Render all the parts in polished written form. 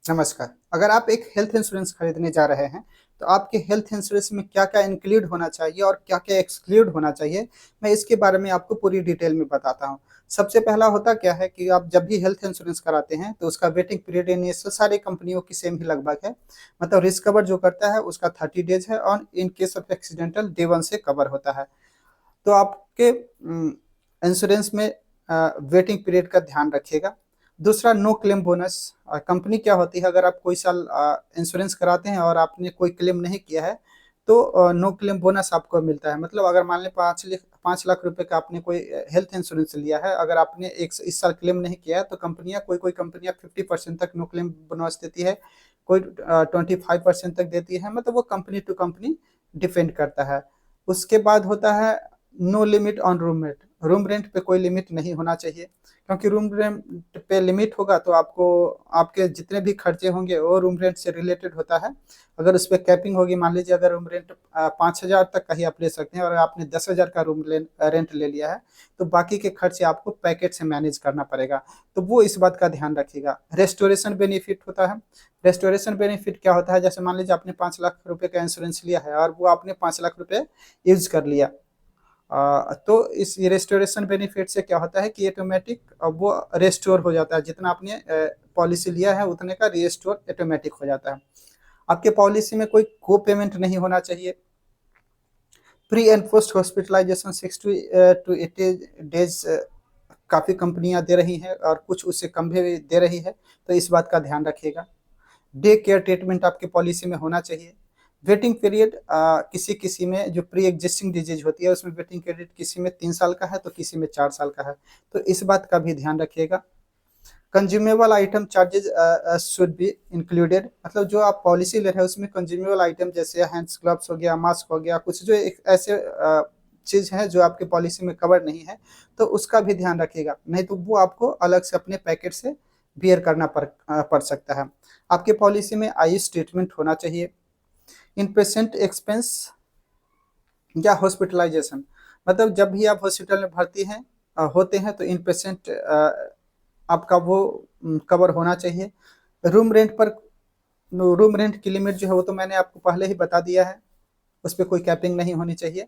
नमस्कार। अगर आप एक हेल्थ इंश्योरेंस खरीदने जा रहे हैं, तो आपके हेल्थ इंश्योरेंस में क्या-क्या इंक्लूड होना चाहिए और क्या-क्या एक्सक्लूड होना चाहिए, मैं इसके बारे में आपको पूरी डिटेल में बताता हूँ। सबसे पहला होता क्या है कि आप जब भी हेल्थ इंश्योरेंस कराते हैं, तो उसका वेटिंग पीरियड इनिशियल सारी कंपनियों की सेम ही लगभग है। मतलब रिस्क कवर जो करता है, उसका 30 डेज़ है और in case of accidental day 1 से कवर होता है। तो आपके इंश्योरेंस में वेटिंग पीरियड का ध्यान रखिएगा। दूसरा नो क्लेम बोनस। कंपनी क्या होती है, अगर आप कोई साल इंश्योरेंस कराते हैं और आपने कोई क्लेम नहीं किया है, तो नो क्लेम बोनस आपको मिलता है। मतलब अगर मान लें 5 लाख रुपए का आपने कोई हेल्थ इंश्योरेंस लिया है, अगर आपने एक इस साल क्लेम नहीं किया है, तो कंपनियां कोई कंपनियां 50% तक नो क्लेम बोनस देती है, कोई 25% तक देती है। मतलब वो कंपनी टू कंपनी डिपेंड करता है। उसके बाद होता है no limit on room rent. Room rent पे कोई लिमिट नहीं होना चाहिए, क्योंकि रूम रेंट पे लिमिट होगा तो आपको आपके जितने भी खर्चे होंगे वो रूम रेंट से रिलेटेड होता है। अगर उस पर कैपिंग होगी, मान लीजिए अगर रूम रेंट 5,000 तक का ही आप ले सकते हैं और आपने 10,000 का रेंट ले लिया है, तो बाकी के खर्चे आपको पैकेट से मैनेज करना पड़ेगा। तो वो इस बात का ध्यान रखिएगा। रेस्टोरेशन बेनिफिट होता है। रेस्टोरेशन बेनिफिट क्या होता है, जैसे मान लीजिए आपने 5 लाख रुपए का इंश्योरेंस लिया है और वो आपने 5 लाख रुपए यूज कर लिया। तो इस रेस्टोरेशन बेनिफिट से क्या होता है कि ऑटोमेटिक वो रेस्टोर हो जाता है, जितना आपने पॉलिसी लिया है उतने का रिस्टोर ऑटोमेटिक हो जाता है। आपके पॉलिसी में कोई को पेमेंट नहीं होना चाहिए। Pre and post hospitalisation 6 to 8 days काफ़ी कंपनियां दे रही हैं और कुछ उससे कम भी दे रही है, तो इस बात का ध्यान रखिएगा। डे केयर ट्रीटमेंट आपके पॉलिसी में होना चाहिए। वेटिंग पीरियड किसी किसी में जो प्री एग्जिस्टिंग डिजीज होती है उसमें वेटिंग पीरियड किसी में 3 साल का है तो किसी में 4 साल का है, तो इस बात का भी ध्यान रखिएगा। Consumable item charges should be included. मतलब जो आप पॉलिसी ले रहे हैं उसमें कंज्यूमेबल आइटम जैसे हैंड्स ग्लव्स हो गया, मास्क हो गया, कुछ जो एक ऐसे चीज़ है जो आपके पॉलिसी में कवर नहीं है, तो उसका भी ध्यान रखिएगा, नहीं तो वो आपको अलग से अपने पैकेट से बियर करना पड़ सकता है। आपके पॉलिसी में आयुष ट्रीटमेंट होना चाहिए। इन पेशेंट एक्सपेंस या हॉस्पिटलाइजेशन, मतलब जब भी आप हॉस्पिटल में भर्ती हैं होते हैं, तो इन पेशेंट आपका वो कवर होना चाहिए। रूम रेंट पर रूम रेंट की लिमिट जो है वो तो मैंने आपको पहले ही बता दिया है, उस पर कोई कैपिंग नहीं होनी चाहिए।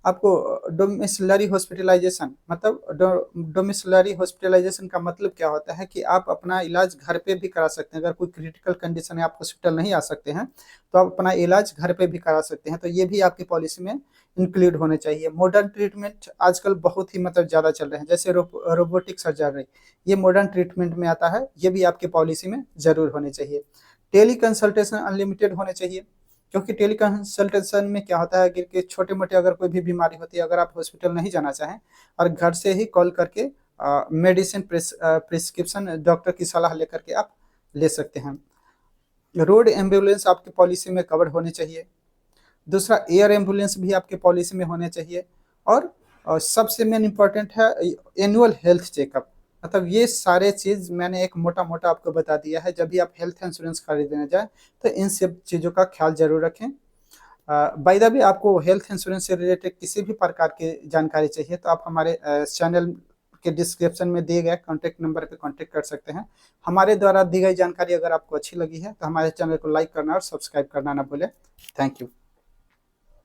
आपको डोमिसलरी हॉस्पिटलाइजेशन, मतलब डोमिसलरी हॉस्पिटलाइजेशन का मतलब क्या होता है कि आप अपना इलाज घर पे भी करा सकते हैं। अगर कोई क्रिटिकल कंडीशन है, आप हॉस्पिटल नहीं आ सकते हैं, तो आप अपना इलाज घर पे भी करा सकते हैं, तो ये भी आपकी पॉलिसी में इंक्लूड होने चाहिए। मॉडर्न ट्रीटमेंट आजकल बहुत ही मतलब ज़्यादा चल रहे हैं, जैसे रोबोटिक सर्जरी, ये मॉडर्न ट्रीटमेंट में आता है, ये भी आपकी पॉलिसी में ज़रूर होने चाहिए। टेली कंसल्टेशन अनलिमिटेड होने चाहिए, क्योंकि टेली कंसल्टेशन में क्या होता है कि छोटे मोटे अगर कोई भी बीमारी होती है, अगर आप हॉस्पिटल नहीं जाना चाहें और घर से ही कॉल करके मेडिसिन प्रिस्क्रिप्शन डॉक्टर की सलाह लेकर के आप ले सकते हैं। रोड एम्बुलेंस आपकी पॉलिसी में कवर होने चाहिए। दूसरा, एयर एम्बुलेंस भी आपके पॉलिसी में होने चाहिए। और सबसे मेन इम्पॉर्टेंट है एनुअल हेल्थ चेकअप। मतलब ये सारे चीज़ मैंने एक मोटा मोटा आपको बता दिया है। जब भी आप हेल्थ इंश्योरेंस खरीदने जाए, तो इन सब चीज़ों का ख्याल जरूर रखें। बाय द वे, आपको हेल्थ इंश्योरेंस से रिलेटेड किसी भी प्रकार की जानकारी चाहिए तो आप हमारे चैनल के डिस्क्रिप्शन में दिए गए कॉन्टैक्ट नंबर पे कॉन्टैक्ट कर सकते हैं। हमारे द्वारा दी गई जानकारी अगर आपको अच्छी लगी है तो हमारे चैनल को लाइक करना और सब्सक्राइब करना ना भूलें। Thank you.